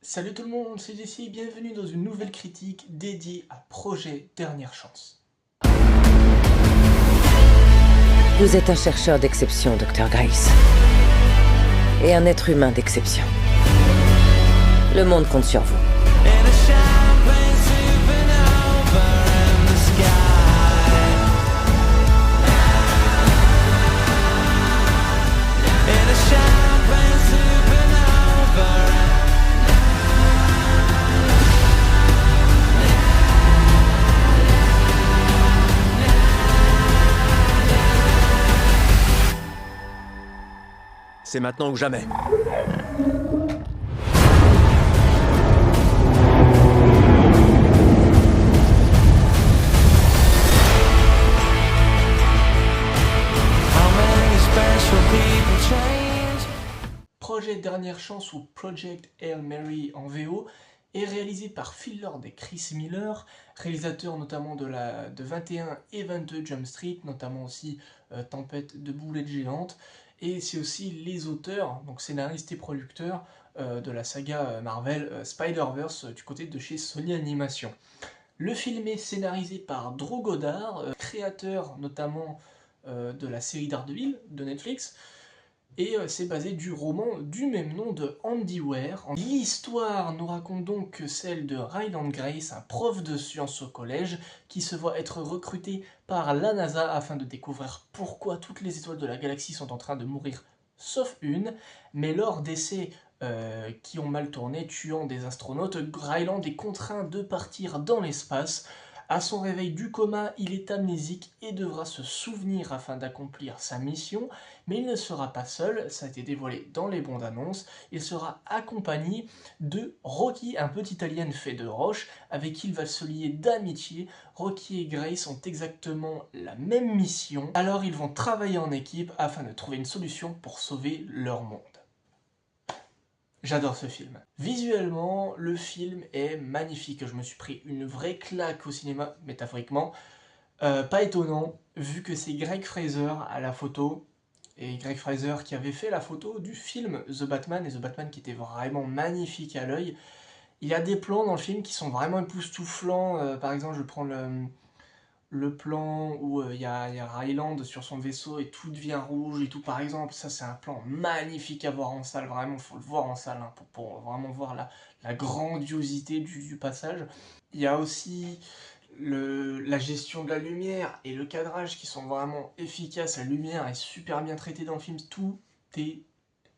Salut tout le monde, c'est Jessie, bienvenue dans une nouvelle critique dédiée à Projet Dernière Chance. Vous êtes un chercheur d'exception, Dr. Grace. Et un être humain d'exception. Le monde compte sur vous. C'est maintenant ou jamais. Projet Dernière Chance ou Project Hail Mary en VO est réalisé par Phil Lord et Chris Miller, réalisateurs notamment de 21 et 22 Jump Street, notamment aussi Tempête de boulettes géantes, et c'est aussi les auteurs, donc scénaristes et producteurs de la saga Marvel Spider-Verse du côté de chez Sony Animation. Le film est scénarisé par Drew Goddard, créateur notamment de la série Daredevil de Netflix, et c'est basé du roman du même nom de Andy Weir. L'histoire nous raconte donc celle de Ryland Grace, un prof de sciences au collège, qui se voit être recruté par la NASA afin de découvrir pourquoi toutes les étoiles de la galaxie sont en train de mourir, sauf une, mais lors d'essais qui ont mal tourné, tuant des astronautes, Ryland est contraint de partir dans l'espace. À son réveil du coma, il est amnésique et devra se souvenir afin d'accomplir sa mission, mais il ne sera pas seul, ça a été dévoilé dans les bandes annonces, il sera accompagné de Rocky, un petit alien fait de roche, avec qui il va se lier d'amitié. Rocky et Grace ont exactement la même mission, alors ils vont travailler en équipe afin de trouver une solution pour sauver leur monde. J'adore ce film. Visuellement, le film est magnifique. Je me suis pris une vraie claque au cinéma, métaphoriquement. Pas étonnant, vu que c'est Greg Fraser à la photo, et Greg Fraser qui avait fait la photo du film The Batman, et The Batman qui était vraiment magnifique à l'œil. Il y a des plans dans le film qui sont vraiment époustouflants. Par exemple, je prends le plan où il y a Ryland sur son vaisseau et tout devient rouge et tout, par exemple. Ça, c'est un plan magnifique à voir en salle, vraiment, il faut le voir en salle pour vraiment voir la grandiosité du passage. Il y a aussi la gestion de la lumière et le cadrage qui sont vraiment efficaces. La lumière est super bien traitée dans le film, tout est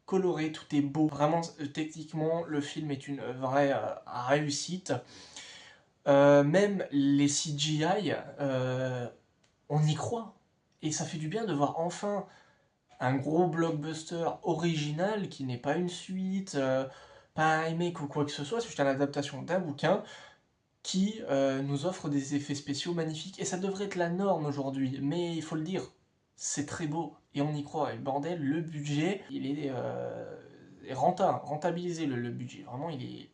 coloré, tout est beau. Vraiment, techniquement, le film est une vraie réussite. Même les CGI, on y croit. Et ça fait du bien de voir enfin un gros blockbuster original qui n'est pas une suite, pas un remake ou quoi que ce soit, c'est juste une adaptation d'un bouquin qui nous offre des effets spéciaux magnifiques. Et ça devrait être la norme aujourd'hui, mais il faut le dire, c'est très beau et on y croit. Et bordel, le budget, il est rentabilisé, le budget. Vraiment, il est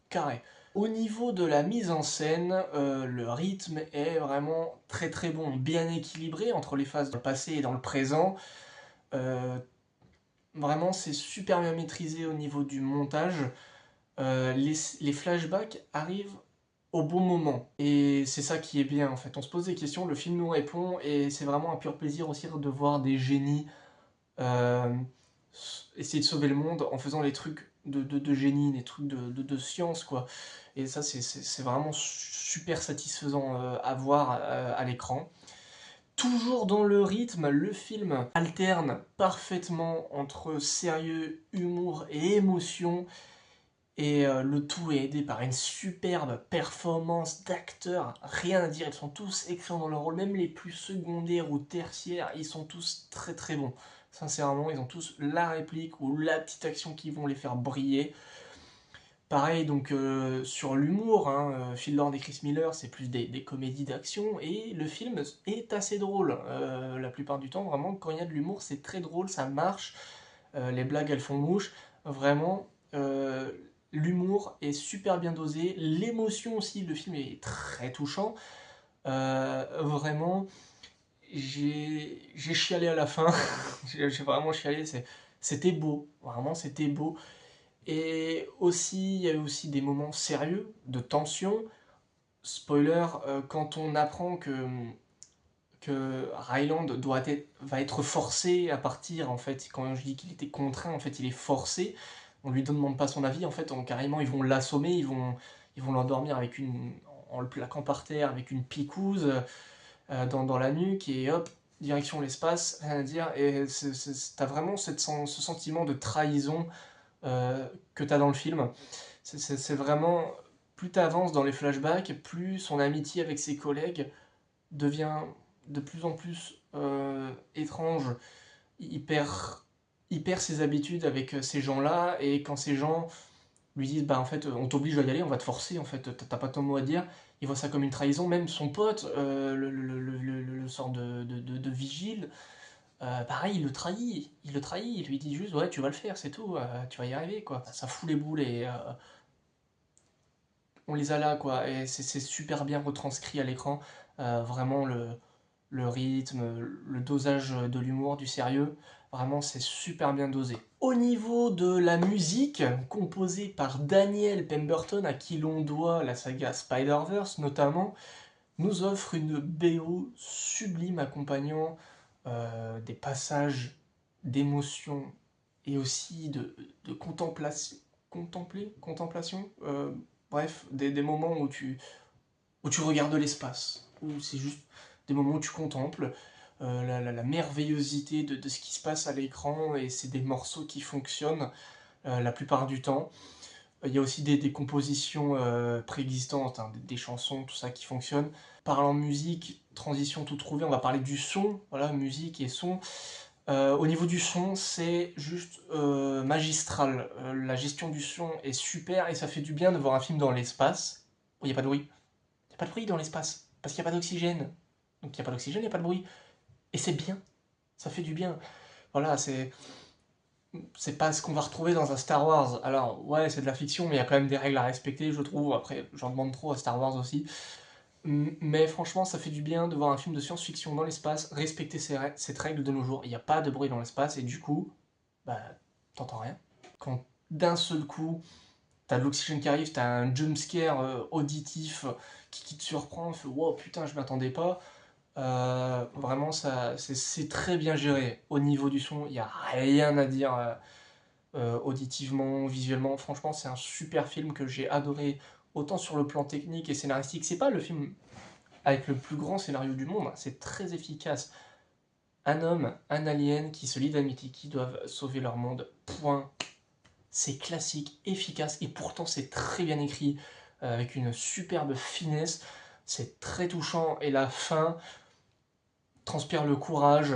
carré. Au niveau de la mise en scène, le rythme est vraiment très très bon, bien équilibré entre les phases dans le passé et dans le présent. Vraiment, c'est super bien maîtrisé au niveau du montage. Les flashbacks arrivent au bon moment. Et c'est ça qui est bien en fait. On se pose des questions, le film nous répond, et c'est vraiment un pur plaisir aussi de voir des génies euh, essayer de sauver le monde en faisant les trucs de génie, des trucs de science, quoi. Et ça, c'est vraiment super satisfaisant à voir à l'écran. Toujours dans le rythme, le film alterne parfaitement entre sérieux, humour et émotion. Et le tout est aidé par une superbe performance d'acteurs, rien à dire, ils sont tous excellents dans leur rôle, même les plus secondaires ou tertiaires, ils sont tous très très bons. Sincèrement, ils ont tous la réplique ou la petite action qui vont les faire briller. Pareil donc sur l'humour, Phil Lord et Chris Miller, c'est plus des comédies d'action, et le film est assez drôle. La plupart du temps, vraiment, quand il y a de l'humour, c'est très drôle, ça marche. Les blagues, elles font mouche. Vraiment, l'humour est super bien dosé. L'émotion aussi, le film est très touchant. Vraiment, j'ai chialé à la fin. J'ai vraiment chialé. C'était beau. Vraiment, c'était beau. Et aussi, il y a eu aussi des moments sérieux, de tension. Spoiler, quand on apprend que Ryland va être forcé à partir, en fait, quand je dis qu'il était contraint, en fait, il est forcé. On lui demande pas son avis, en fait, carrément, ils vont l'assommer, ils vont l'endormir en le plaquant par terre avec une picouse dans la nuque, et hop, direction l'espace, rien à dire. Et t'as vraiment ce sentiment de trahison que t'as dans le film. C'est vraiment, plus t'avances dans les flashbacks, plus son amitié avec ses collègues devient de plus en plus étrange. Il perd ses habitudes avec ces gens-là, et quand ces gens lui disent bah en fait on t'oblige à y aller, on va te forcer, en fait t'as pas ton mot à dire, il voit ça comme une trahison. Même son pote, le sort de vigile, pareil, il le trahit, il lui dit juste ouais tu vas le faire, c'est tout, tu vas y arriver quoi. Ça fout les boules, et on les a là quoi, et c'est super bien retranscrit à l'écran. Vraiment le rythme, le dosage de l'humour, du sérieux, vraiment c'est super bien dosé. Au niveau de la musique, composée par Daniel Pemberton, à qui l'on doit la saga Spider-Verse notamment, nous offre une BO sublime accompagnant des passages d'émotion et aussi de contemplation, bref, des moments où tu regardes l'espace, où c'est juste des moments où tu contemples la merveillosité de ce qui se passe à l'écran, et c'est des morceaux qui fonctionnent la plupart du temps. Il y a aussi des compositions préexistantes, hein, des chansons, tout ça qui fonctionne. Parlant musique, transition tout trouvée, on va parler du son, voilà, musique et son. Au niveau du son, c'est juste magistral. La gestion du son est super, et ça fait du bien de voir un film dans l'espace où il n'y a pas de bruit. Il n'y a pas de bruit dans l'espace, parce qu'il n'y a pas d'oxygène. Donc il n'y a pas d'oxygène, il n'y a pas de bruit. Et c'est bien, ça fait du bien. Voilà, c'est pas ce qu'on va retrouver dans un Star Wars. Alors, ouais, c'est de la fiction, mais il y a quand même des règles à respecter, je trouve. Après, j'en demande trop à Star Wars aussi. Mais franchement, ça fait du bien de voir un film de science-fiction dans l'espace, respecter cette règle de nos jours. Il n'y a pas de bruit dans l'espace, et du coup, bah, t'entends rien. Quand d'un seul coup, t'as de l'oxygène qui arrive, t'as un jumpscare auditif qui te surprend, tu fais wow, putain, je m'attendais pas. Vraiment, c'est très bien géré. Au niveau du son, il n'y a rien à dire auditivement, visuellement. Franchement, c'est un super film que j'ai adoré, autant sur le plan technique et scénaristique. C'est pas le film avec le plus grand scénario du monde, hein. C'est très efficace. Un homme, un alien qui se lient d'amitié, qui doivent sauver leur monde. Point. C'est classique, efficace, et pourtant c'est très bien écrit, avec une superbe finesse. C'est très touchant, et la fin transpire le courage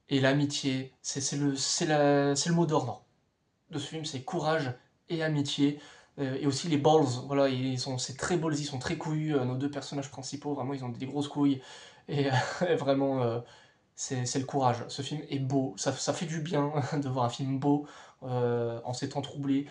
et l'amitié. C'est le mot d'ordre de ce film, c'est courage et amitié. Et aussi les balls, voilà, c'est très ballsy, ils sont très couillus, nos deux personnages principaux, vraiment ils ont des grosses couilles, et vraiment c'est le courage. Ce film est beau, ça fait du bien de voir un film beau en ces temps troublés.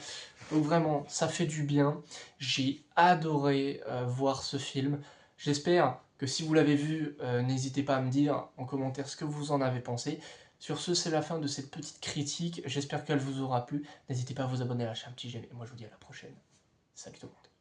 Donc vraiment, ça fait du bien. J'ai adoré voir ce film. J'espère que si vous l'avez vu, n'hésitez pas à me dire en commentaire ce que vous en avez pensé. Sur ce, c'est la fin de cette petite critique. J'espère qu'elle vous aura plu. N'hésitez pas à vous abonner, à lâcher un petit j'aime. Et moi, je vous dis à la prochaine. Salut tout le monde.